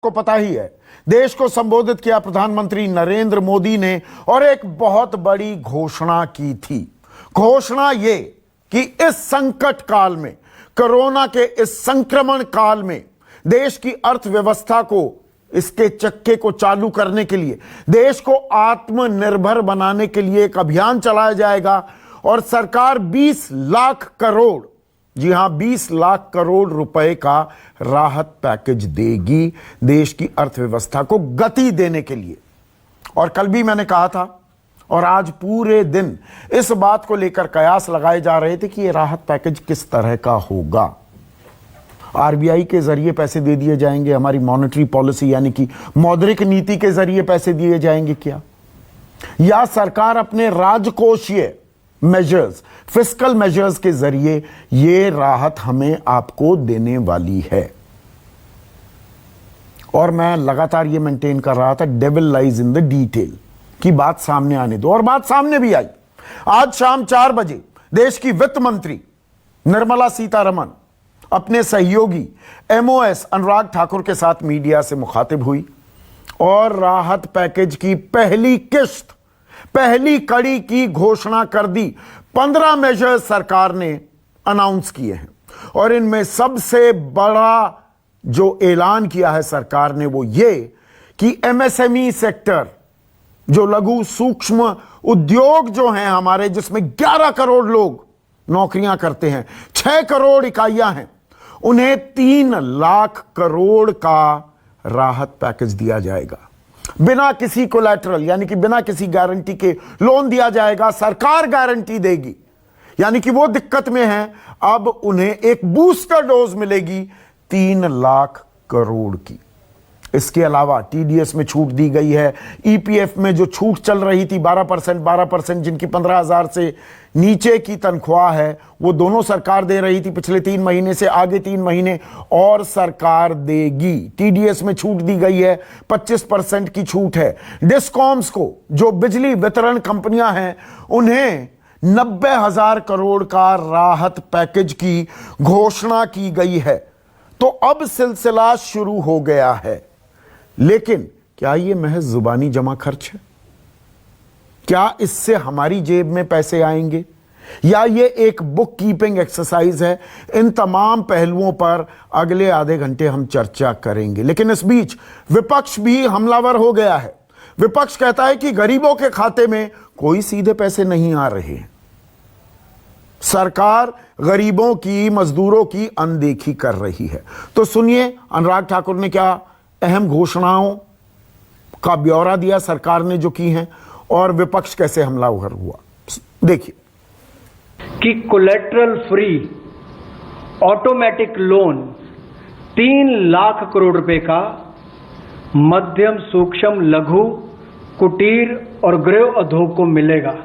को पता ही है, देश को संबोधित किया प्रधानमंत्री नरेंद्र मोदी ने और एक बहुत बड़ी घोषणा की थी। घोषणा ये कि इस संकट काल में, कोरोना के इस संक्रमण काल में देश की अर्थव्यवस्था को, इसके चक्के को चालू करने के लिए, देश को आत्मनिर्भर बनाने के लिए एक अभियान चलाया जाएगा और सरकार 20 लाख करोड़, जी हां 20 लाख करोड़ रुपए का राहत पैकेज देगी देश की अर्थव्यवस्था को गति देने के लिए। और कल भी मैंने कहा था और आज पूरे दिन इस बात को लेकर कयास लगाए जा रहे थे कि यह राहत पैकेज किस तरह का होगा। आरबीआई के जरिए पैसे दे दिए जाएंगे, हमारी मॉनेटरी पॉलिसी यानी कि मौद्रिक नीति के जरिए पैसे दिए जाएंगे क्या, या सरकार अपने राजकोषीय मेजर्स, फिस्कल मेजर्स के जरिए ये राहत हमें आपको देने वाली है। और मैं लगातार ये मेंटेन कर रहा था, devil lies in the detail की बात सामने आने दो, और बात सामने भी आई। आज शाम 4 बजे देश की वित्त मंत्री निर्मला सीतारमण अपने सहयोगी एमओएस अनुराग ठाकुर के साथ मीडिया से मुखातिब हुई और राहत पैकेज की पहली किश्त, पहली कड़ी की घोषणा कर दी। 15 मेजर्स सरकार ने अनाउंस किए हैं और इनमें सबसे बड़ा जो ऐलान किया है सरकार ने वो ये कि एमएसएमई सेक्टर, जो लघु सूक्ष्म उद्योग जो हैं हमारे, जिसमें 11 करोड़ लोग नौकरियां करते हैं, 6 करोड़ इकाइयां हैं, उन्हें 3 लाख करोड़ का राहत पैकेज दिया जाएगा। बिना किसी कोलैटरल यानी कि बिना किसी गारंटी के लोन दिया जाएगा, सरकार गारंटी देगी। यानी कि वो दिक्कत में हैं, अब उन्हें एक बूस्टर डोज मिलेगी 3 लाख करोड़ की। इसके अलावा टीडीएस में छूट दी गई है, ईपीएफ में जो छूट चल रही थी 12%, जिनकी 15,000 से नीचे की तनख्वाह है वो दोनों सरकार दे रही थी पिछले 3 महीने से, आगे 3 महीने और सरकार देगी। टीडीएस में छूट दी गई है, 25% की छूट है। डिस्कॉम्स को, जो बिजली वितरण कंपनियां हैं, उन्हें 90,000 करोड़ का राहत पैकेज की घोषणा की गई है। तो अब सिलसिला शुरू हो गया है। लेकिन क्या यह महज जुबानी जमा खर्च है? क्या इससे हमारी जेब में पैसे आएंगे, या यह एक बुक कीपिंग एक्सरसाइज है? इन तमाम पहलुओं पर अगले आधे घंटे हम चर्चा करेंगे। लेकिन इस बीच विपक्ष भी हमलावर हो गया है। विपक्ष कहता है कि गरीबों के खाते में कोई सीधे पैसे नहीं आ रहे हैं, सरकार गरीबों की, मजदूरों की अनदेखी कर रही है। तो सुनिए अनुराग ठाकुर ने क्या अहम घोषणाओं का ब्यौरा दिया सरकार ने जो की हैं, और विपक्ष कैसे हमलावर हुआ। देखिए कि collateral free automatic loan 3 lakh crore रुपए का मध्यम, सूक्ष्म, लघु, कुटीर और गृह उद्योग को मिलेगा।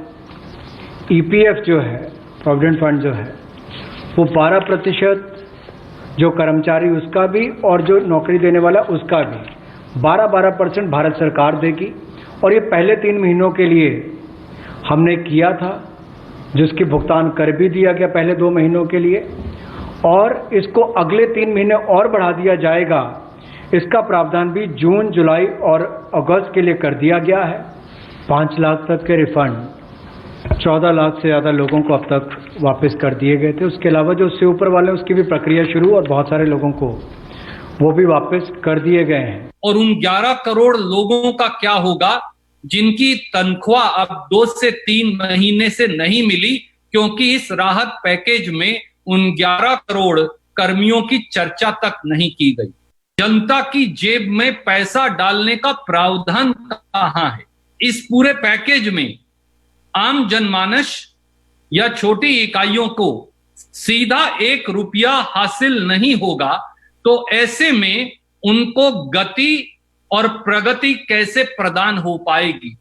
ईपीएफ जो है, प्रोविडेंट फंड जो है, वो 12%, जो कर्मचारी उसका भी और जो नौकरी देने वाला उसका भी 12% भारत सरकार देगी। और ये पहले 3 महीनों के लिए हमने किया था, जिसकी भुगतान कर भी दिया गया पहले 2 महीनों के लिए, और इसको अगले 3 महीने और बढ़ा दिया जाएगा। इसका प्रावधान भी जून, जुलाई और अगस्त के लिए कर दिया गया है। 5 लाख तक के रिफंड 14 लाख से ज्यादा लोगों को अब तक वापस कर दिए गए थे। उसके अलावा जो उससे ऊपर वाले, उसकी भी प्रक्रिया शुरू, और बहुत सारे लोगों को वो भी वापस कर दिए गए हैं। और उन 11 करोड़ लोगों का क्या होगा जिनकी तनख्वाह अब 2 से 3 महीने से नहीं मिली, क्योंकि इस राहत पैकेज में उन 11 करोड़ कर्मियों की चर्चा तक नहीं की गई। जनता की जेब में पैसा डालने का प्रावधान कहां है? इस पूरे पैकेज में आम जनमानस या छोटी इकाइयों को सीधा 1 रुपया हासिल नहीं होगा। तो ऐसे में उनको गति और प्रगति कैसे प्रदान हो पाएगी?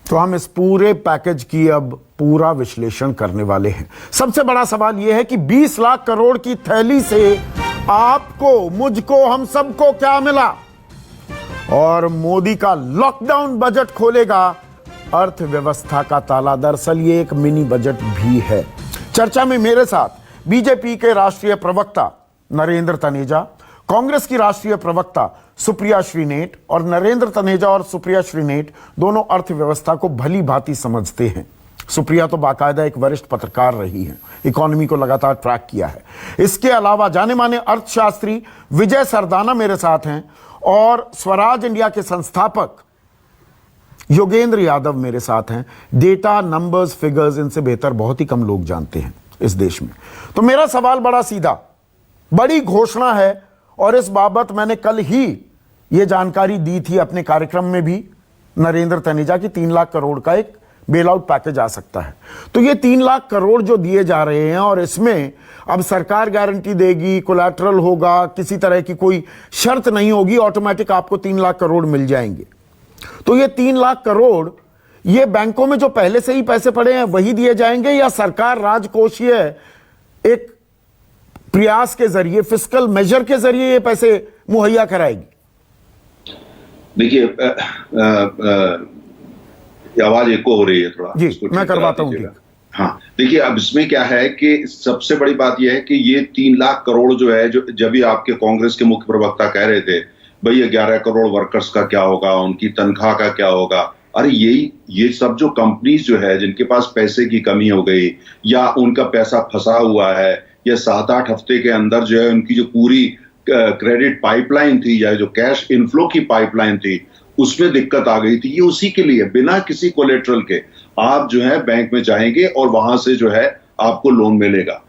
तो हम इस पूरे पैकेज की अब पूरा विश्लेषण करने वाले हैं। सबसे बड़ा सवाल यह है कि 20 लाख करोड़ की थैली से आपको, मुझको, हम सबको क्या मिला? और मोदी का लॉकडाउन बजट खोलेगा अर्थव्यवस्था का ताला। दरअसल ये एक मिनी बजट भी है। चर्चा में मेरे साथ बीजेपी के राष्ट्रीय प्रवक्ता नरेंद्र तनेजा, कांग्रेस की राष्ट्रीय प्रवक्ता सुप्रिया श्रीनेट और नरेंद्र तनेजा और सुप्रिया श्रीनेट दोनों अर्थव्यवस्था को भली भांति समझते हैं। सुप्रिया तो बाकायदा एक वरिष्ठ पत्रकार रही हैं, इकोनॉमी को लगातार ट्रैक किया है। इसके अलावा जाने माने अर्थशास्त्री विजय सरदाना मेरे साथ हैं और स्वराज इंडिया के संस्थापक योगेंद्र यादव मेरे साथ हैं। डेटा, नंबर्स, फिगर्स इनसे बेहतर बहुत ही कम लोग जानते हैं इस देश में। तो मेरा सवाल बड़ा सीधा, बड़ी घोषणा है और इस बाबत मैंने कल ही यह जानकारी दी थी अपने कार्यक्रम में भी नरेंद्र तनेजा की 3 लाख करोड़ का एक बेल आउट पैकेज आ सकता है। तो ये 3 लाख करोड़ जो दिए जा रहे हैं और इसमें अब सरकार गारंटी देगी, कोलैटरल होगा, किसी तरह की कोई शर्त नहीं होगी, ऑटोमेटिक आपको 3 लाख करोड़ मिल जाएंगे। तो ये 3 लाख करोड़ ये बैंकों में जो पहले से ही पैसे पड़े हैं वही दिए जाएंगे या सरकार राजकोषीय एक प्रयास के जरिए, फिस्कल मेजर के जरिए ये पैसे मुहैया कराएगी? देखिए, आवाज एको हो रही है थोड़ा जी, मैं करवाता हूं। हाँ, देखिए अब इसमें क्या है कि सबसे बड़ी बात यह है कि ये 3 लाख करोड़ जो है, जो जब भी आपके कांग्रेस के मुख्य प्रवक्ता कह रहे थे भाई ये 11 करोड़ वर्कर्स का क्या होगा, उनकी तनख्वाह का क्या होगा, अरे ये सब जो कंपनीज जो है जिनके पास पैसे की कमी हो गई या उनका पैसा फंसा हुआ है या 7-8 हफ्ते के अंदर जो है उनकी जो पूरी क्रेडिट पाइपलाइन थी या जो कैश इनफ्लो की पाइपलाइन थी उसमें दिक्कत आ गई थी, ये उसी के लिए बिना किसी कोलेटरल के आप जो है बैंक में जाएंगे और वहां से जो है आपको लोन मिलेगा।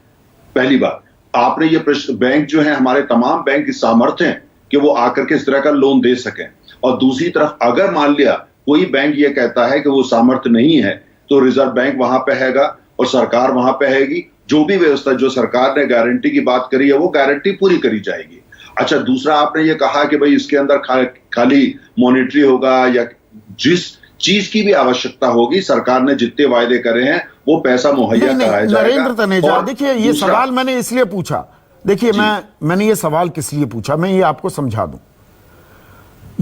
पहली बात, आपने ये प्रश्न, बैंक जो है हमारे तमाम बैंक की सामर्थ्य है कि वो आकर के इस तरह का लोन दे सकें। और दूसरी तरफ अगर मान लिया कोई बैंक ये कहता है कि वो सामर्थ्य नहीं है तो रिजर्व बैंक वहां पे हैगा और सरकार वहां पे हैगी, जो भी व्यवस्था जो सरकार ने गारंटी की बात करी है वो गारंटी पूरी करी जाएगी। अच्छा, दूसरा आपने ये कहा कि भाई इसके अंदर खाली मॉनिटरी होगा या जिस चीज की भी आवश्यकता होगी सरकार ने जितने वायदे करे हैं वो पैसा मुहैया कराया जाएगा। नरेंद्र तनेजा, देखिए ये सवाल मैंने इसलिए पूछा, देखिए मैंने ये सवाल किस लिए पूछा, मैं ये आपको समझा दूं।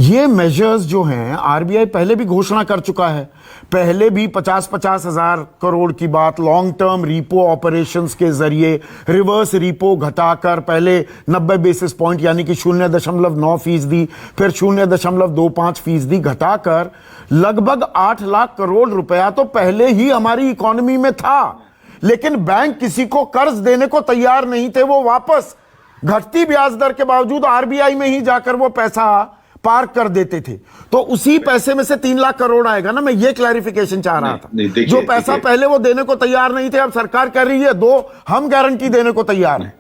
ये मेजर्स जो हैं आरबीआई पहले भी घोषणा कर चुका है, पहले भी 50-50 हजार करोड़ की बात लॉन्ग टर्म रिपो ऑपरेशंस के जरिए रिवर्स रिपो घटाकर पहले 90 बेसिस पॉइंट यानी कि 0.9%, फिर 0.25% घटाकर लगभग 8 लाख करोड़ रुपया तो पहले ही हमारी इकोनॉमी में था, लेकिन बैंक किसी को कर्ज देने को तैयार नहीं थे। वो वापस घटती ब्याज दर के बावजूद आरबीआई में ही जाकर वो पैसा पार्क कर देते थे। तो उसी पैसे में से 3 लाख करोड़ आएगा ना, मैं ये क्लैरिफिकेशन चाह रहा था। जो पैसा पहले वो देने को तैयार नहीं थे, अब सरकार कह रही है दो, हम गारंटी देने को तैयार हैं।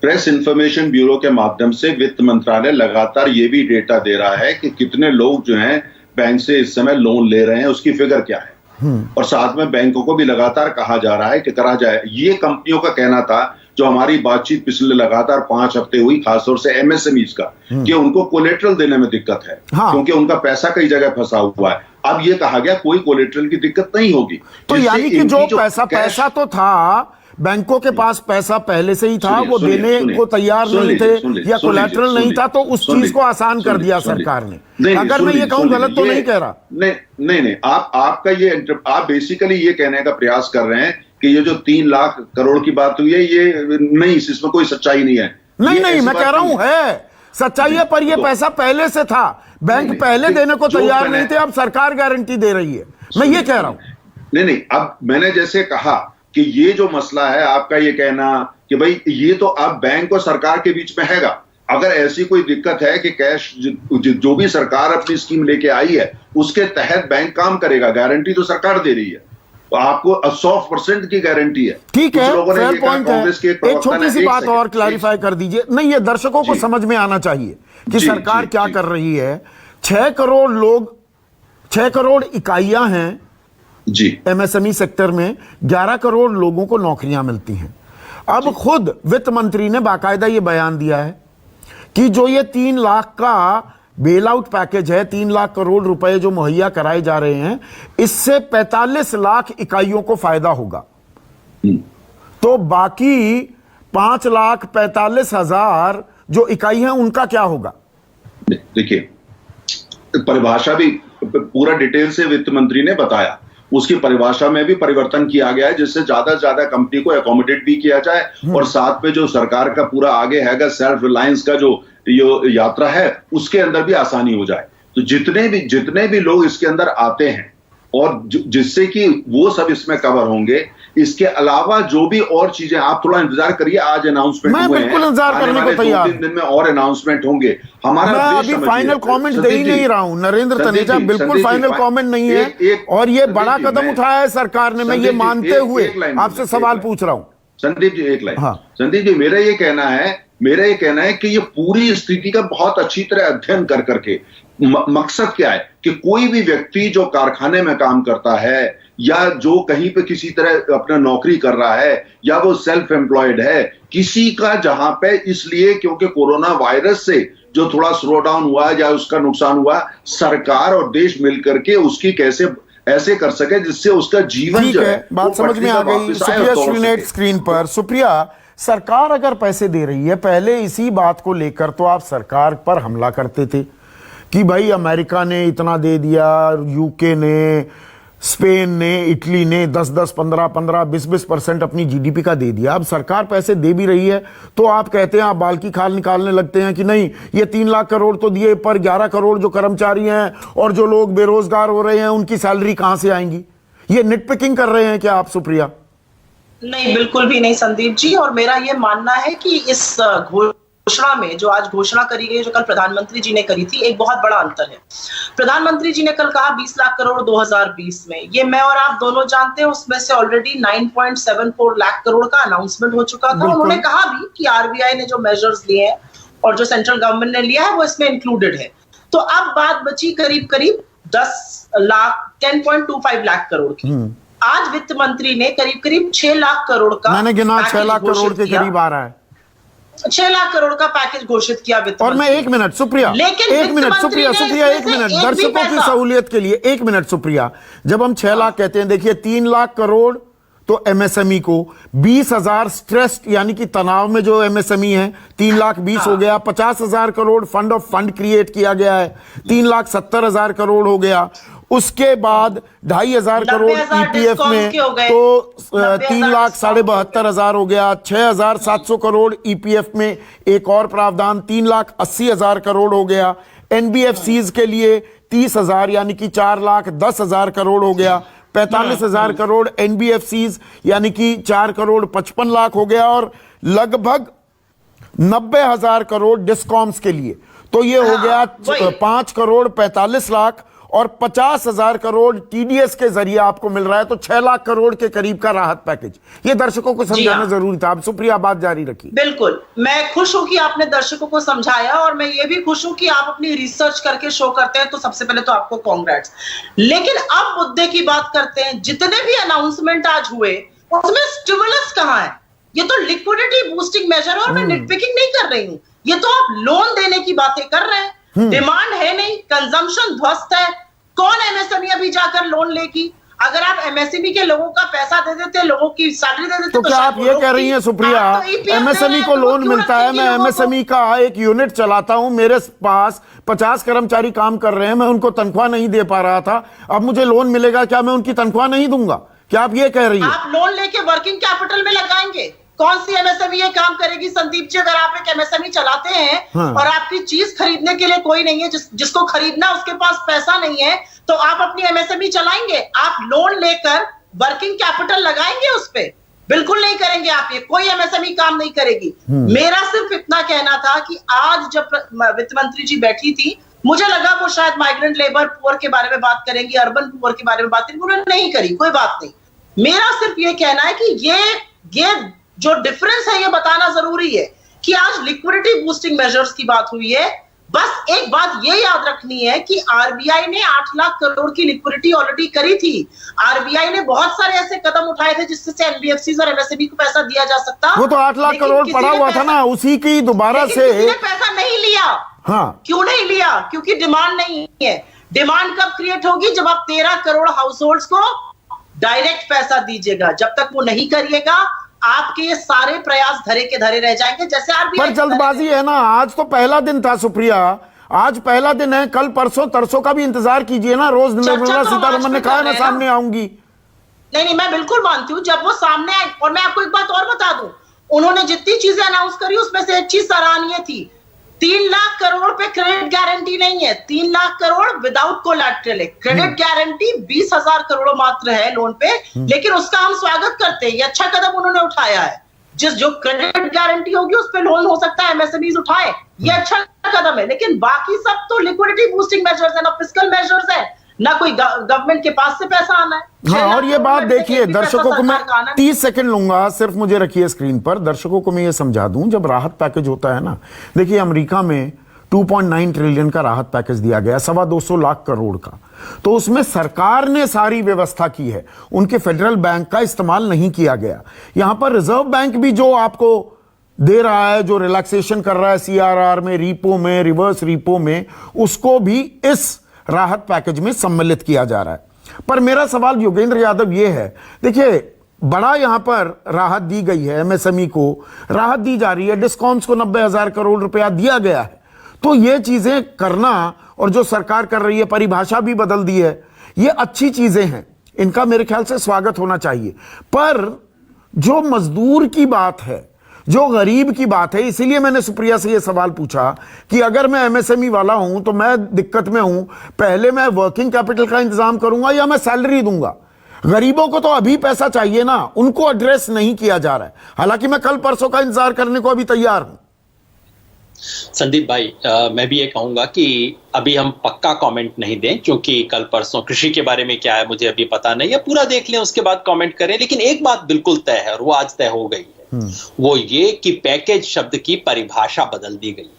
प्रेस इंफॉर्मेशन ब्यूरो के माध्यम से वित्त मंत्रालय लगातार ये भी डेटा दे रहा है कि कितने लोग जो हैं बैंक से इस समय लोन ले रहे हैं, उसकी फिगर क्या है। और साथ में बैंकों को भी लगातार कहा जा रहा है कि करा जाए। ये कंपनियों का कहना था, जो हमारी बातचीत पिछले लगातार 5 हफ्ते हुई, खासतौर से एमएसएमईज का, कि उनको कोलेटरल देने में दिक्कत है। हाँ। क्योंकि उनका पैसा कई जगह फंसा हुआ है। अब ये कहा गया कोई कोलेटरल की दिक्कत नहीं होगी। तो यानी कि जो पैसा तो था, बैंकों के पास पैसा पहले से ही था, वो देने को तैयार नहीं थे या कोलेटरल नहीं था, तो उस चीज को आसान कर दिया सरकार ने। अगर मैं ये कहूं गलत तो नहीं कह रहा। नहीं, आपका ये, आप बेसिकली ये कहने का प्रयास कर रहे हैं कि ये जो 3 लाख करोड़ की बात हुई है, ये नहीं, इसमें कोई सच्चाई नहीं है। नहीं, मैं कह रहा हूं है सच्चाई है, पर ये पैसा पहले से था, बैंक पहले देने को तैयार नहीं थे, अब सरकार गारंटी दे रही है, मैं ये कह रहा हूं। नहीं, अब मैंने जैसे कहा कि ये जो मसला है आपका ये कहना कि भाई ये तो अब बैंक और सरकार के बीच में हैगा। अगर ऐसी कोई दिक्कत है कि कैश जो भी सरकार अपनी स्कीम लेके आई है उसके तहत बैंक काम करेगा, गारंटी तो सरकार दे रही है, तो आपको 100% की गारंटी है। ठीक है, फेयर पॉइंट है। एक छोटी सी बात और क्लैरिफाई कर दीजिए। नहीं, ये दर्शकों को समझ में आना चाहिए कि सरकार क्या कर रही है। 6 करोड़ लोग, 6 करोड़ इकाइयां हैं जी एमएसएमई सेक्टर में, 11 करोड़ लोगों को नौकरियां मिलती हैं। अब खुद वित्त मंत्री ने बाकायदा ये बयान दिया है कि जो ये 3 लाख का बेल आउट पैकेज है, 3 लाख करोड़ रुपए जो मुहैया कराए जा रहे हैं, इससे 45 लाख इकाइयों को फायदा होगा। तो बाकी 5,45,000 जो इकाई हैं उनका क्या होगा? देखिए, परिभाषा भी पूरा डिटेल से वित्त मंत्री ने बताया, उसकी परिभाषा में भी परिवर्तन किया गया है जिससे ज्यादा से ज्यादा कंपनी को एकोमोडेट भी किया जाए और साथ में जो सरकार का पूरा आगे हैगा सेल्फ रिलायंस का जो ये यात्रा है उसके अंदर भी आसानी हो जाए। तो जितने भी लोग इसके अंदर आते हैं और जिससे कि वो सब इसमें कवर होंगे। इसके अलावा जो भी और चीजें, आप थोड़ा इंतजार करिए, आज अनाउंसमेंट हुए हैं, मैं बिल्कुल इंतजार करने को तैयार। 2-3 दिन में और अनाउंसमेंट होंगे। हमारा मैं अभी फाइनल कमेंट दे ही नहीं रहा हूं नरेंद्र तनेजा, बिल्कुल फाइनल कमेंट नहीं है। और ये बड़ा कदम उठाया है सरकार ने, मैं ये मानते हुए आपसे सवाल पूछ रहा हूं। संदीप जी एक लाइन। हाँ। संदीप जी मेरा ये कहना है कि ये पूरी स्थिति का बहुत अच्छी तरह अध्ययन कर करके मकसद क्या है कि कोई भी व्यक्ति जो कारखाने में काम करता है या जो कहीं पे किसी तरह अपना नौकरी कर रहा है या वो सेल्फ एम्प्लॉयड है, किसी का जहां पे, इसलिए क्योंकि कोरोना वायरस से जो थोड़ा स्लो डाउन हुआ या उसका नुकसान हुआ, सरकार और देश मिलकर के उसकी कैसे ऐसे कर सके जिससे उसका जीवन जो है बात समझ में आ गई। सुप्रिया श्रीनेट स्क्रीन पर। सुप्रिया, सरकार अगर पैसे दे रही है, पहले इसी बात को लेकर तो आप सरकार पर हमला करते थे कि भाई अमेरिका ने इतना दे दिया, यूके ने, स्पेन ने, इटली ने 10-10, 15-15, 20-20% अपनी जीडीपी का दे दिया। अब सरकार पैसे दे भी रही है तो आप कहते हैं, आप बाल की खाल निकालने लगते हैं कि नहीं ये 3 लाख करोड़ तो दिए, पर 11 करोड़ जो कर्मचारी हैं और जो लोग बेरोजगार हो रहे हैं उनकी सैलरी कहां से आएंगी? ये निटपिकिंग कर रहे हैं क्या आप सुप्रिया? नहीं, बिल्कुल भी नहीं संदीप जी। और मेरा ये मानना है कि इस घोषणा में जो आज घोषणा करी गई, जो कल प्रधानमंत्री जी ने करी थी, एक बहुत बड़ा अंतर है। प्रधानमंत्री जी ने कल कहा 20 लाख करोड़ 2020 में, ये मैं और आप दोनों जानते हैं, उसमें से ऑलरेडी 9.74 लाख करोड़ का अनाउंसमेंट हो चुका था। उन्होंने कहा भी कि आरबीआई ने जो मेजर्स लिए हैं और जो सेंट्रल गवर्नमेंट ने लिया है वो इसमें इंक्लूडेड है। तो अब बात बची करीब करीब 10.25 लाख करोड़ की। आज वित्त मंत्री ने करीब करीब 6 लाख करोड़ का, मैंने गिना 6 लाख करोड़ के करीब आ रहा है, 6 लाख करोड़ का पैकेज घोषित किया वित्त और मैं 1 मिनट सुप्रिया, लेकिन 1 मिनट सुप्रिया, 1 मिनट दर्शकों की सहूलियत के लिए 1 मिनट सुप्रिया, जब हम 6 लाख कहते हैं, देखिए 3 लाख करोड़ तो एमएसएमई को, 20,000 स्ट्रेस्ड यानी कि तनाव में जो एमएसएमई है, 3,20,000 हो गया, 50,000 crore fund of fund create किया गया है, 3,70,000 करोड़ हो गया। उसके बाद 2,500 करोड़ ईपीएफ में, तो 3,72,500 हो गया, 6,700 करोड़ ईपीएफ में एक और प्रावधान, 3,80,000 करोड़ हो गया। एनबीएफसीज के लिए 30,000 यानी कि 4,10,000 करोड़ हो गया, 45,000 करोड़ एनबीएफसीज यानी कि 4 करोड़ 55 लाख हो गया, और लगभग 90,000 करोड़ डिस्कॉम्स के लिए। तो ये हो गया 5 करोड़ 45 लाख, और 50,000 करोड़ टीडीएस के जरिए आपको मिल रहा है, तो 6 लाख करोड़ के करीब का राहत पैकेज। ये दर्शकों को समझाना जरूरी था। आप सुप्रिया बात जारी रखिए। बिल्कुल, मैं खुश हूं कि आपने दर्शकों को समझाया, और मैं ये भी खुश हूं कि आप अपनी रिसर्च करके शो करते हैं, तो सबसे पहले तो आपको कांग्रेट्स। लेकिन अब मुद्दे की बात करते हैं। जितने भी अनाउंसमेंट आज हुए उसमें स्टिमुलस कहां है? ये तो लिक्विडिटी बूस्टिंग मेजर, और मैं निटपिकिंग नहीं कर रही हूं, ये तो आप लोन देने की बातें कर रहे हैं। डिमांड है नहीं, कंजम्पशन ध्वस्त है, कौन एमएसएमई अभी जाकर लोन लेगी? अगर आप एमएसएमई के लोगों का पैसा दे देते, लोगों की सैलरी दे देते, तो क्या आप ये कह रही हैं सुप्रिया, एमएसएमई को लोन मिलता है, मैं एमएसएमई का एक यूनिट चलाता हूं, मेरे पास 50 कर्मचारी काम कर रहे हैं, मैं उनको तनख्वाह नहीं दे पा रहा था, अब मुझे लोन मिलेगा, क्या मैं उनकी तनख्वाह नहीं दूंगा? क्या आप ये कह रही हैं? आप लोन लेके वर्किंग कैपिटल में लगाएंगे? कौन सी एमएसएमई ये काम करेगी संदीप जी? अगर आप एक एमएसएमई चलाते हैं और आपकी चीज खरीदने के लिए कोई नहीं है, जिसको खरीदना उसके पास पैसा नहीं है, तो आप अपनी एमएसएमई चलाएंगे? आप लोन लेकर वर्किंग कैपिटल लगाएंगे उस पे? बिल्कुल नहीं करेंगे आप, ये कोई एमएसएमई काम नहीं करेगी। मेरा सिर्फ इतना कहना था कि आज जब वित्त मंत्री जी बैठी थी, मुझे लगा वो शायद माइग्रेंट लेबर पुअर के बारे में बात करेंगी, अर्बन पुअर के बारे में बात करेंगी, उन्होंने नहीं करी, कोई बात नहीं। मेरा सिर्फ ये कहना है कि ये जो डिफरेंस है ये बताना जरूरी है कि आज लिक्विडिटी बूस्टिंग मेजर्स की बात हुई है। बस एक बात ये याद रखनी है कि आरबीआई ने 8 लाख करोड़ की लिक्विडिटी ऑलरेडी करी थी। आरबीआई ने बहुत सारे ऐसे कदम उठाए थे जिससे एनबीएफसीज और एमएसएमई को पैसा दिया जा सकता। वो तो 8 लाख करोड़ पड़ा हुआ था ना, उसी की दोबारा से किसी ने पैसा नहीं लिया। हाँ, क्यों नहीं लिया? क्योंकि डिमांड नहीं है। डिमांड कब क्रिएट होगी? जब आप 13 करोड़ हाउस होल्ड्स को डायरेक्ट पैसा दीजिएगा। जब तक वो नहीं करिएगा, आपके ये सारे प्रयास धरे के धरे रह जाएंगे। जैसे आरबीआई पर जल्दबाजी है ना, आज तो पहला दिन था सुप्रिया, आज पहला दिन है, कल परसों तरसों का भी इंतजार कीजिए ना। रोज निर्मला सीतारमण ने कहा ना सामने आऊंगी। नहीं, मैं बिल्कुल मानती हूँ जब वो सामने आए। और मैं आपको एक बात और बता दूं, उन्होंने जितनी चीजें अनाउंस करी उसमें से एक चीज सराहनीय थी, 3 लाख करोड़ पे क्रेडिट गारंटी नहीं है, 3 लाख करोड़ विदाउट कोलैटरल है। क्रेडिट गारंटी 20,000 करोड़ मात्र है लोन पे, लेकिन उसका हम स्वागत करते हैं। ये अच्छा कदम उन्होंने उठाया है। जो क्रेडिट गारंटी होगी उस पे लोन हो सकता है, एमएसएमईज उठाए, ये अच्छा कदम है। लेकिन बाकी सब तो लिक्विडिटी बूस्टिंग मेजर्स है, ना फिस्कल मेजर्स है, ना कोई गवर्नमेंट के पास से पैसा आना है। हाँ, और ये बात देखिए, दर्शकों को मैं 30 सेकंड लूंगा, सिर्फ मुझे रखिए स्क्रीन पर। दर्शकों को मैं ये समझा दूं, जब राहत पैकेज होता है ना, देखिए अमेरिका में 2.9 ट्रिलियन का राहत पैकेज दिया गया, 225 लाख करोड़ का। तो उसमें सरकार ने सारी व्यवस्था की है, उनके फेडरल बैंक का इस्तेमाल नहीं किया गया। यहां पर रिजर्व बैंक भी जो आपको दे रहा है, जो रिलैक्सेशन कर रहा है सीआरआर में, रीपो में, रिवर्स रीपो में, उसको भी इस राहत पैकेज में सम्मिलित किया जा रहा है। पर मेरा सवाल योगेंद्र यादव ये है, देखिए बड़ा यहां पर राहत दी गई है, एमएसएमई को राहत दी जा रही है, डिस्कॉम्स को 90,000 करोड़ रुपया दिया गया है। तो ये चीजें करना, और जो सरकार कर रही है, परिभाषा भी बदल दी है, ये अच्छी चीजें हैं, इनका मेरे ख्याल से स्वागत होना चाहिए। पर जो मजदूर की बात है, जो गरीब की बात है, इसीलिए मैंने सुप्रिया से यह सवाल पूछा कि अगर मैं एमएसएमई वाला हूं तो मैं दिक्कत में हूं, पहले मैं वर्किंग कैपिटल का इंतजाम करूंगा या मैं सैलरी दूंगा। गरीबों को तो अभी पैसा चाहिए ना, उनको एड्रेस नहीं किया जा रहा है। हालांकि मैं कल परसों का इंतजार करने को अभी तैयार हूं। संदीप भाई, मैं भी ये कहूंगा कि अभी हम पक्का कमेंट नहीं दें, क्योंकि कल परसों कृषि के बारे में क्या है मुझे अभी पता नहीं है, पूरा देख लें उसके बाद कमेंट करें। लेकिन एक बात बिल्कुल तय है, और वो आज तय हो गई है, वो ये कि पैकेज शब्द की परिभाषा बदल दी गई है।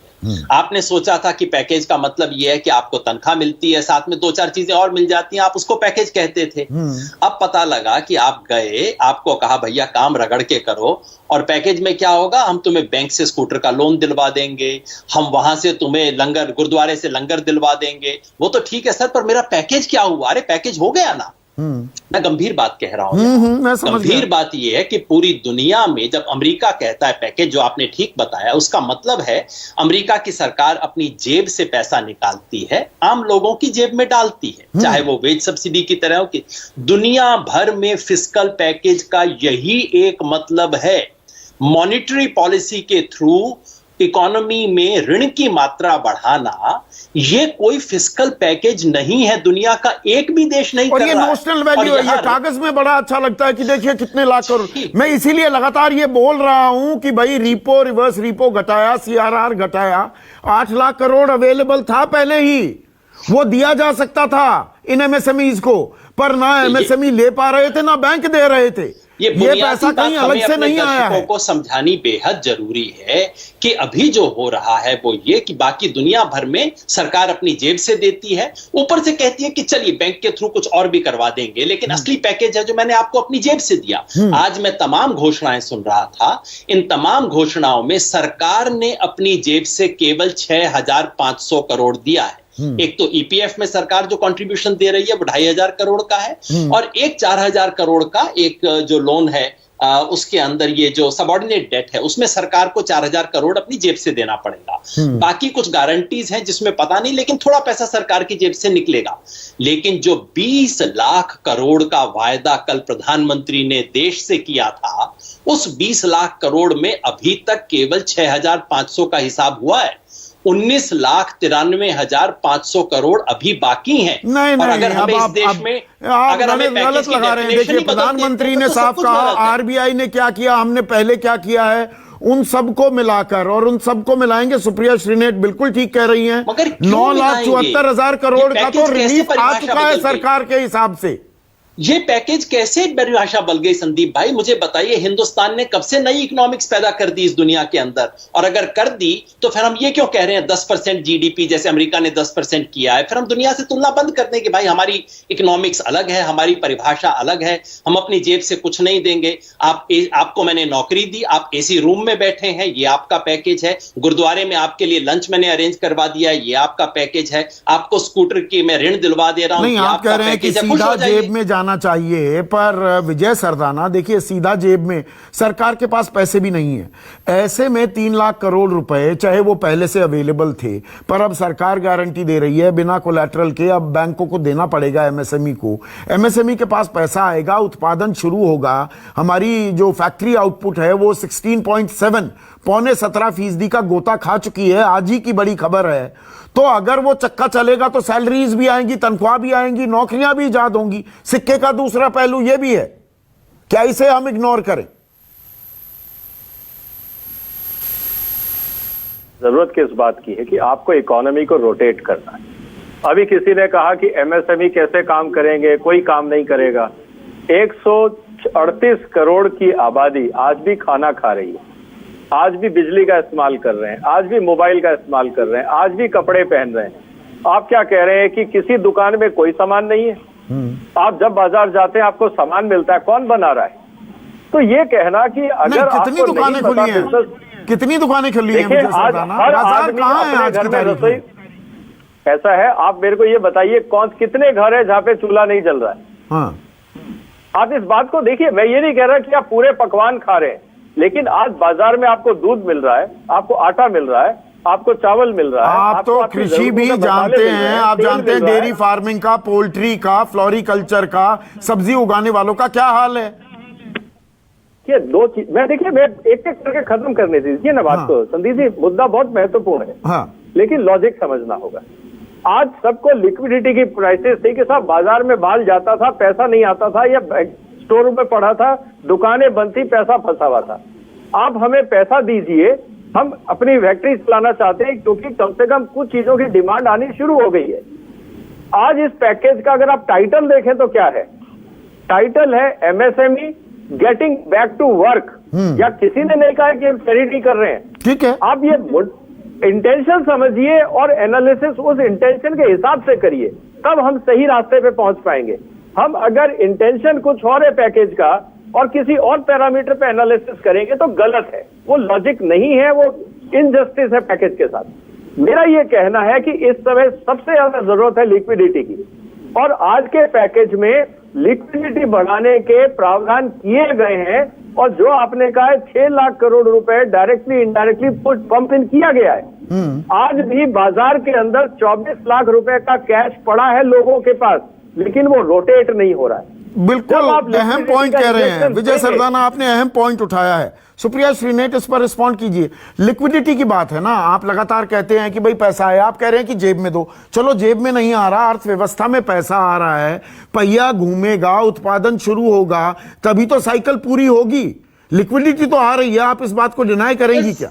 आपने सोचा था कि पैकेज का मतलब यह है कि आपको तनख्वाह मिलती है, साथ में 2-4 चीजें और मिल जाती हैं, आप उसको पैकेज कहते थे। अब पता लगा कि आप गए, आपको कहा भैया काम रगड़ के करो, और पैकेज में क्या होगा, हम तुम्हें बैंक से स्कूटर का लोन दिलवा देंगे, हम वहां से तुम्हें लंगर, गुरुद्वारे से लंगर दिलवा देंगे। वो तो ठीक है सर, पर मेरा पैकेज क्या हुआ? अरे पैकेज हो गया ना। मैं गंभीर बात कह रहा हूं। गंभीर बात यह है कि पूरी दुनिया में जब अमेरिका कहता है पैकेज, जो आपने ठीक बताया, उसका मतलब है अमेरिका की सरकार अपनी जेब से पैसा निकालती है, आम लोगों की जेब में डालती है, चाहे वो वेज सब्सिडी की तरह हो। कि दुनिया भर में फिस्कल पैकेज का यही एक मतलब है, मॉनिटरी पॉलिसी के थ्रू इकोनॉमी में ऋण की मात्रा बढ़ाना। ये कोई फिस्कल पैकेज नहीं है, दुनिया का एक भी देश नहीं कर रहा है। और ये नोशनल वैल्यू है, ये कागज में बड़ा अच्छा लगता है कि देखिए कितने लाख करोड़। मैं इसीलिए लगातार ये बोल रहा हूं कि भाई रीपो, रिवर्स रीपो घटाया, सीआरआर घटाया, 8 लाख करोड़ अवेलेबल था पहले ही, वो दिया जा सकता था इन एमएसएमईज को, पर ना एमएसएमई ले पा रहे थे, ना बैंक दे रहे थे। ये पैसा कहीं अलग से नहीं आया है। को समझानी बेहद जरूरी है कि अभी जो हो रहा है वो ये कि बाकी दुनिया भर में सरकार अपनी जेब से देती है, ऊपर से कहती है कि चलिए बैंक के थ्रू कुछ और भी करवा देंगे, लेकिन असली पैकेज है जो मैंने आपको अपनी जेब से दिया। आज मैं तमाम घोषणाएं सुन रहा था, इन तमाम घोषणाओं में सरकार ने अपनी जेब से केवल 6,500 करोड़ दिया है। एक तो ईपीएफ में सरकार जो कंट्रीब्यूशन दे रही है वो 2,500 करोड़ का है, और एक 4,000 करोड़ का एक जो लोन है, उसके अंदर ये जो सबऑर्डिनेट डेट है उसमें सरकार को 4,000 करोड़ अपनी जेब से देना पड़ेगा। बाकी कुछ गारंटीज हैं जिसमें पता नहीं, लेकिन थोड़ा पैसा सरकार की जेब से निकलेगा। लेकिन जो 20 लाख करोड़ का वायदा कल प्रधानमंत्री ने देश से किया था, उस 20 लाख करोड़ में अभी तक केवल 6,500 का हिसाब हुआ है। 19,93,500 करोड़ अभी बाकी हैं। नहीं, और अगर हमें इस देश में अगर हमें गलत लगा रहे हैं। देखिए प्रधानमंत्री ने साफ कहा, आरबीआई ने क्या किया, हमने पहले क्या किया है, उन सबको मिलाकर, और उन सबको मिलाएंगे। सुप्रिया श्रीनेत बिल्कुल ठीक कह रही हैं, 9,74,000 करोड़ का तो रिलीफ आ चुका है सरकार के हिसाब से। ये पैकेज कैसे परिभाषा बदल गई संदीप भाई, मुझे बताइए। हिंदुस्तान ने कब से नई इकोनॉमिक्स पैदा कर दी इस दुनिया के अंदर, और अगर कर दी तो फिर हम ये क्यों कह रहे हैं 10% जीडीपी जैसे अमेरिका ने 10% किया है? फिर हम दुनिया से तुलना बंद कर दें कि भाई हमारी इकोनॉमिक्स अलग है, हमारी परिभाषा अलग है, हम अपनी जेब से कुछ नहीं देंगे। आपको मैंने नौकरी दी, आप एसी रूम में बैठे हैं, ये आपका पैकेज है। गुरुद्वारे में आपके लिए लंच मैंने अरेंज करवा दिया है, ये आपका पैकेज है। आपको स्कूटर की मैं ऋण दिलवा दे रहा हूं, आप कह रहे हैं कि सीधा जेब में जाना चाहिए, पर विजय सरदाना देखिए सीधा जेब में, सरकार के पास पैसे भी नहीं है। ऐसे में 3 लाख करोड़ रुपए चाहे वो पहले से अवेलेबल थे, पर अब सरकार गारंटी दे रही है बिना कोलैटरल के, अब बैंकों को देना पड़ेगा एमएसएमई को। एमएसएमई के पास पैसा आएगा, उत्पादन शुरू होगा, हमारी जो फैक्ट्री आउटपुट है वो 16.7 17.25% का गोता खा चुकी है, आज ही की बड़ी खबर है। तो अगर वो चक्का चलेगा तो सैलरीज भी आएंगी, तनख्वाह भी आएंगी, नौकरियां भी इजाद होंगी। सिक्के का दूसरा पहलू ये भी है, क्या इसे हम इग्नोर करें? जरूरत किस बात की है कि आपको इकोनॉमी को रोटेट करना है। अभी किसी ने कहा कि एमएसएमई कैसे काम करेंगे, कोई काम नहीं करेगा। 138 करोड़ की आबादी आज भी खाना खा रही है, आज भी बिजली का इस्तेमाल कर रहे हैं, आज भी मोबाइल का इस्तेमाल कर रहे हैं, आज भी कपड़े पहन रहे हैं। आप क्या कह रहे हैं कि किसी दुकान में कोई सामान नहीं है? आप जब बाजार जाते हैं आपको सामान मिलता है, कौन बना रहा है? तो ये कहना कि अगर कितनी दुकानें खुली हैं, कितनी दुकानें खुली हैं? आज हर आदमी अपने घर में रसोई, ऐसा है, आप मेरे को ये बताइए कितने घर है जहाँ पे चूल्हा नहीं जल रहा है? हाँ। आप इस बात को देखिए, मैं ये नहीं कह रहा कि आप पूरे पकवान खा रहे हैं, लेकिन आज बाजार में आपको दूध मिल रहा है, आपको आटा मिल रहा है, आपको चावल मिल रहा है। आप तो कृषि भी जानते हैं, आप जानते हैं डेयरी फार्मिंग का, पोल्ट्री का, फ्लोरिकल्चर का, सब्जी उगाने वालों का क्या हाल है? ये दो चीज मैं देखिए, मैं एक एक करके खत्म करने दीजिए ना बात को। संदीप जी, मुद्दा बहुत महत्वपूर्ण है, लेकिन लॉजिक समझना होगा। आज सबको लिक्विडिटी की क्राइसिस थी कि साहब बाजार में माल जाता था, पैसा नहीं आता था, या स्टोर में पड़ा था, दुकानें बंद थी, पैसा फंसा हुआ था। आप हमें पैसा दीजिए, हम अपनी फैक्ट्री चलाना चाहते हैं, क्योंकि कम से कम कुछ चीजों की डिमांड आनी शुरू हो गई है। आज इस पैकेज का अगर आप टाइटल देखें तो क्या है? टाइटल है MSME getting back to work, या किसी ने नहीं कहा कि हम चैरिटी कर रहे हैं। ठीक है, आप ये इंटेंशन समझिए और एनालिसिस उस इंटेंशन के हिसाब से करिए, तब हम सही रास्ते पे पहुंच पाएंगे। हम अगर इंटेंशन कुछ और है पैकेज का और किसी और पैरामीटर पे एनालिसिस करेंगे तो गलत है, वो लॉजिक नहीं है, वो इनजस्टिस है पैकेज के साथ। मेरा ये कहना है कि इस समय सबसे ज्यादा जरूरत है लिक्विडिटी की, और आज के पैकेज में लिक्विडिटी बढ़ाने के प्रावधान किए गए हैं, और जो आपने कहा है 6 लाख करोड़ रुपए डायरेक्टली इनडायरेक्टली पंप इन किया गया है। आज भी बाजार के अंदर 24 लाख रुपए का कैश पड़ा है लोगों के पास, लेकिन वो रोटेट नहीं हो रहा है। बिल्कुल अहम पॉइंट कह रहे हैं विजय सरदाना, आपने अहम पॉइंट उठाया है। सुप्रिया श्रीनेट, इस पर रिस्पॉन्ड कीजिए। लिक्विडिटी की बात है ना, आप लगातार कहते हैं कि भाई पैसा है, आप कह रहे हैं कि जेब में दो। चलो जेब में नहीं आ रहा, अर्थव्यवस्था में पैसा आ रहा है, पहिया घूमेगा, उत्पादन शुरू होगा, तभी तो साइकिल पूरी होगी। लिक्विडिटी तो आ रही है, आप इस बात को डिनाई करेंगी क्या?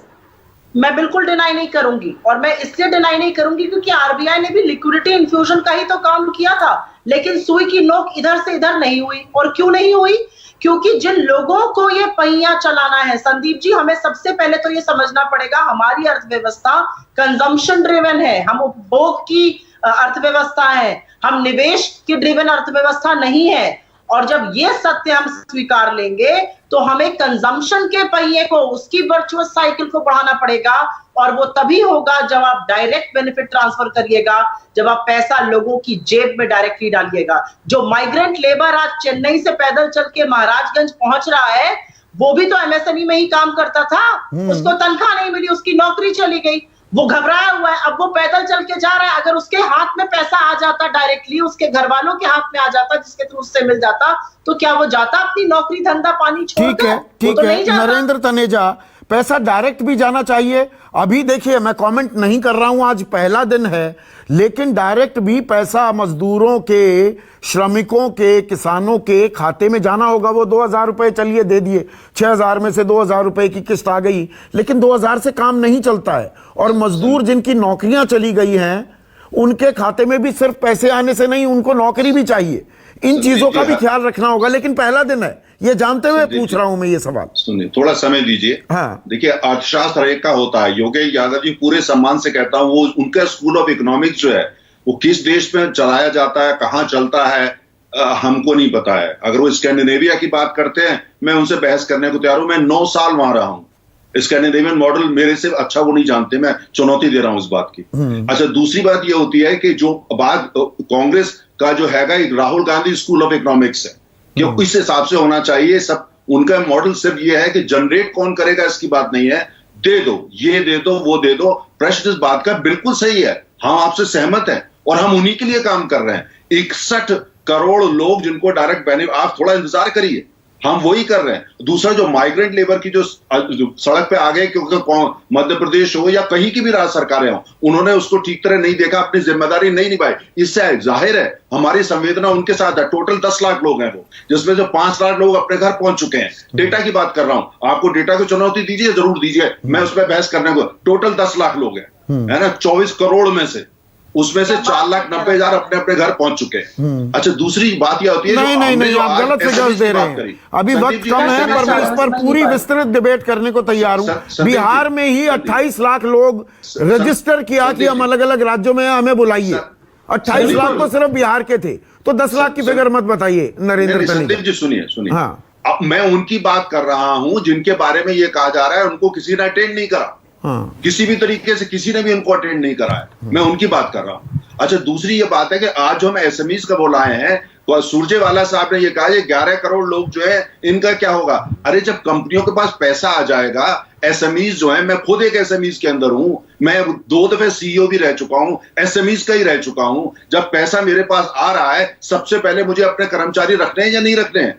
मैं बिल्कुल डिनाई नहीं करूंगी, और मैं इसलिए डिनाई नहीं करूंगी क्योंकि आरबीआई ने भी लिक्विडिटी इन्फ्यूजन का ही तो काम किया था, लेकिन सुई की नोक इधर से इधर नहीं हुई। और क्यों नहीं हुई? क्योंकि जिन लोगों को ये पहिया चलाना है, संदीप जी, हमें सबसे पहले तो ये समझना पड़ेगा, हमारी अर्थव्यवस्था कंजम्पशन ड्रिवन है, हम उपभोग की अर्थव्यवस्था है, हम निवेश की ड्रिवन अर्थव्यवस्था नहीं है। और जब ये सत्य हम स्वीकार लेंगे तो हमें कंजम्पशन के पहिए को, उसकी वर्चुअस साइकिल को बढ़ाना पड़ेगा, और वो तभी होगा जब आप डायरेक्ट बेनिफिट ट्रांसफर करिएगा, जब आप पैसा लोगों की जेब में डायरेक्टली डालिएगा। जो माइग्रेंट लेबर आज चेन्नई से पैदल चल के महाराजगंज पहुंच रहा है, वो भी तो एमएसएमई में ही काम करता था, उसको तनख्वाह नहीं मिली, उसकी नौकरी चली गई, वो घबराया हुआ है, अब वो पैदल चल के जा रहा है। अगर उसके हाथ में पैसा आ जाता डायरेक्टली, उसके घर वालों के हाथ में आ जाता, जिसके थ्रू उससे मिल जाता, तो क्या वो जाता अपनी नौकरी धंधा पानी छोड़कर? ठीक है नरेंद्र तनेजा, पैसा डायरेक्ट भी जाना चाहिए। अभी देखिए, मैं कमेंट नहीं कर रहा हूं, आज पहला दिन है, लेकिन डायरेक्ट भी पैसा मजदूरों के, श्रमिकों के, किसानों के खाते में जाना होगा। वो 2000 रुपए चलिए दे दिए, 6000 में से 2000 रुपए की किस्त आ गई, लेकिन 2000 से काम नहीं चलता है। और मजदूर जिनकी नौकरियां चली गई हैं, उनके खाते में भी सिर्फ पैसे आने से नहीं, उनको नौकरी भी चाहिए। इन चीजों का भी ख्याल रखना होगा, लेकिन पहला दिन है, ये जानते हुए पूछ रहा हूं मैं ये सवाल। सुनिए, थोड़ा समय दीजिए। हाँ, देखिए, अर्थशास्त्र एक का होता है, योगेश यादव जी पूरे सम्मान से कहता हूं, वो उनका स्कूल ऑफ इकोनॉमिक्स जो है वो किस देश में चलाया जाता है, कहां चलता है, हमको नहीं पता है। अगर वो स्कैंडिनेविया की बात करते हैं, मैं उनसे बहस करने को तैयार हूं। मैं 9 साल वहां रहा हूं। स्कैंडिनेवियन मॉडल मेरे से अच्छा वो नहीं जानते, मैं चुनौती दे रहा हूं इस बात की। अच्छा, दूसरी बात ये होती है कि जो बात कांग्रेस का जो हैगा, Rahul Gandhi school of economics है, कि इस हिसाब से होना चाहिए सब। उनका मॉडल सिर्फ ये है कि जनरेट कौन करेगा इसकी बात नहीं है, दे दो, ये दे दो, वो दे दो। प्रश्न इस बात का बिल्कुल सही है, हम आपसे सहमत हैं, और हम उन्हीं के लिए काम कर रहे हैं। 61 करोड़ लोग जिनको डायरेक्ट बेनिफिट, आप थोड़ा इंतजार करिए, हम वही कर रहे हैं। दूसरा जो माइग्रेंट लेबर की जो सड़क पे आ गए, क्योंकि मध्य प्रदेश हो या कहीं की भी राज्य सरकारें हो, उन्होंने उसको ठीक तरह नहीं देखा, अपनी जिम्मेदारी नहीं निभाई। इससे जाहिर है हमारी संवेदना उनके साथ है। टोटल 10 लाख लोग हैं वो, जिसमें से 5 लाख लोग अपने घर पहुंच चुके हैं। डेटा की बात कर रहा हूं, आपको डेटा को चुनौती दीजिए, जरूर दीजिए, मैं उस पर बहस करने को। टोटल 10 लाख लोग हैं, है ना, 24 करोड़ में से, उसमें से 4,90,000 अपने अपने घर पहुंच चुके हैं। अच्छा, दूसरी बात यह होती है, नहीं, आप गलत फिगर्स दे रहे हैं। अभी वक्त कम है, पर मैं इस पर पूरी विस्तृत डिबेट करने को तैयार हूं। बिहार में ही 28 लाख लोग रजिस्टर किया कि हम अलग अलग राज्यों में हमें बुलाइए। 28 लाख तो सिर्फ बिहार के थे, तो 10 लाख की फिगर मत बताइए नरेंद्र। संदीप जी सुनिए, हाँ, अब मैं उनकी बात कर रहा हूं जिनके बारे में यह कहा जा रहा है उनको किसी ने अटेंड नहीं करा। हाँ। किसी भी तरीके से किसी ने भी उनको अटेंड नहीं करा है। मैं उनकी बात कर रहा हूं। अच्छा, दूसरी ये बात है कि आज जो हम एसएमईज का बुलाए हैं, सुरजेवाला साहब ने ये कहा 11 करोड़ लोग जो है इनका क्या होगा। अरे जब कंपनियों के पास पैसा आ जाएगा, एसएमईज जो है, मैं खुद एक एसएमईज के अंदर हूं, मैं 2 दफे सीईओ भी रह चुका हूं, एसएमईज का ही रह चुका हूं। जब पैसा मेरे पास आ रहा है, सबसे पहले मुझे अपने कर्मचारी रखने हैं या नहीं रखने हैं,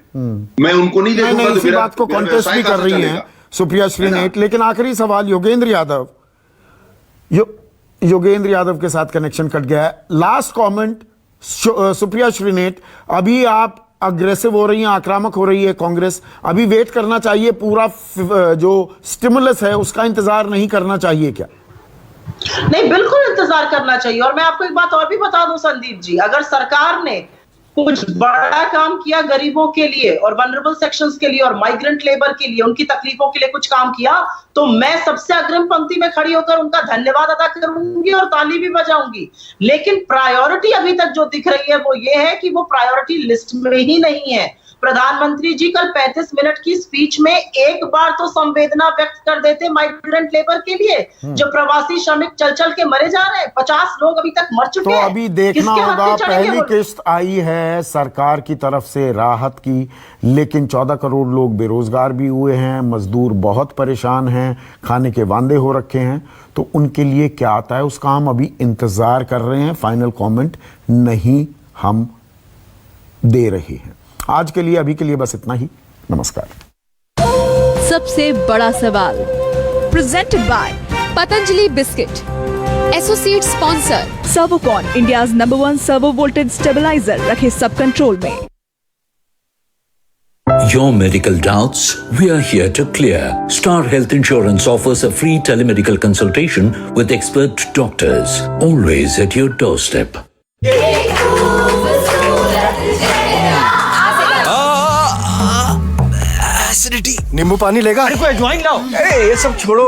मैं उनको नहीं देखूंगा। इसी बात को कॉन्टेस्ट भी कर रही है सुप्रिया श्रीनेत। लेकिन आखिरी सवाल योगेंद्र यादव, योगेंद्र यादव के साथ कनेक्शन कट गया है। लास्ट कमेंट सुप्रिया श्रीनेत, अभी आप अग्रेसिव हो रही हैं, आक्रामक हो रही है कांग्रेस, अभी वेट करना चाहिए, पूरा जो स्टिमुलस है उसका इंतजार नहीं करना चाहिए क्या? नहीं, बिल्कुल इंतजार करना चाहिए। और मैं आपको एक बात और भी बता दूं संदीप जी, अगर सरकार ने कुछ बड़ा काम किया गरीबों के लिए और वनरेबल सेक्शंस के लिए और माइग्रेंट लेबर के लिए, उनकी तकलीफों के लिए कुछ काम किया, तो मैं सबसे अग्रिम पंक्ति में खड़ी होकर उनका धन्यवाद अदा करूंगी और ताली भी बजाऊंगी। लेकिन प्रायोरिटी अभी तक जो दिख रही है वो ये है कि वो प्रायोरिटी लिस्ट में ही नहीं है। प्रधानमंत्री जी कल 35 मिनट की स्पीच में एक बार तो संवेदना व्यक्त कर देते माइग्रेंट लेबर के लिए, जो प्रवासी श्रमिक चल चल के मरे जा रहे हैं। 50 लोग अभी तक मर चुके हैं। तो अभी देखना होगा, पहली किस्त आई है सरकार की तरफ से राहत की, लेकिन 14 करोड़ लोग बेरोजगार भी हुए हैं, मजदूर बहुत परेशान हैं, खाने के वांदे हो रखे हैं। तो उनके लिए क्या आता है उसका हम अभी इंतजार कर रहे हैं, फाइनल कमेंट नहीं हम दे रहे हैं। आज के लिए, अभी के लिए बस इतना ही। नमस्कार। सबसे बड़ा सवाल presented by Patanjali biscuit, associate sponsor Servokon, India's number 1 servo voltage stabiliser, रखे सब कंट्रोल में। Your medical doubts, we are here to clear. Star Health Insurance offers a free telemedical consultation with expert doctors, always at your doorstep. नींबू पानी लेगा? अरे कोई अजवाइन लाओ। ये सब छोड़ो।